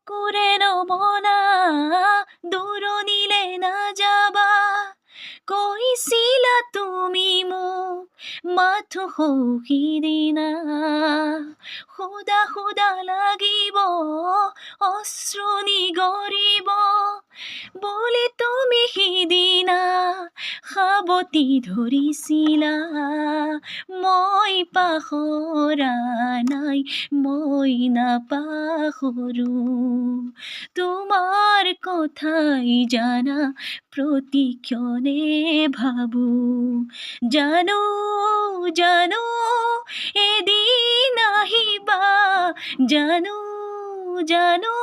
কৰে নমনা দূৰণিলে নাযাবা কৈছিলা তুমি মোক মাথো সিদিনা খুদা খুদা লাগিব অশ্ৰু নিগৰিব বুলি তুমি সিদিনা সাৱটি ধৰিছিলা মই পাহৰা নাই মই নাপাহৰো তোমাৰ কথাই জানা প্ৰতিক্ষণে ভাবো জানো জানো এদিন আহিবা জানো জানো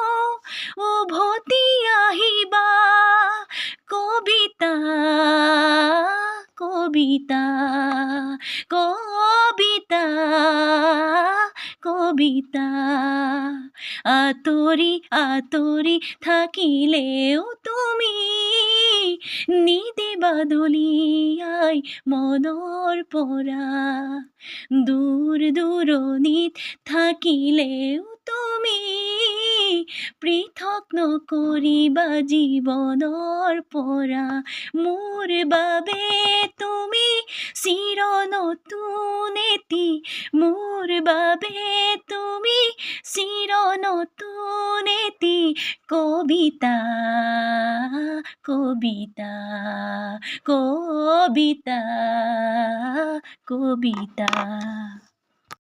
উভতি আহিবা কবিতা কবিতা কবিতা কবিতা আঁতৰি আঁতৰি থাকিলেও তুমি নিদিবা দলিয়াই মনৰ পৰা দূৰ দূৰণিত থাকিলেও তুমি পৃথক নকৰিবা জীৱনৰ পৰা মোৰ বাবে তুমি চিৰ নতুন এটি মোৰ বাবে তুমি চিৰ নতুন এটি কবিতা কবিতা কবিতা কবিতা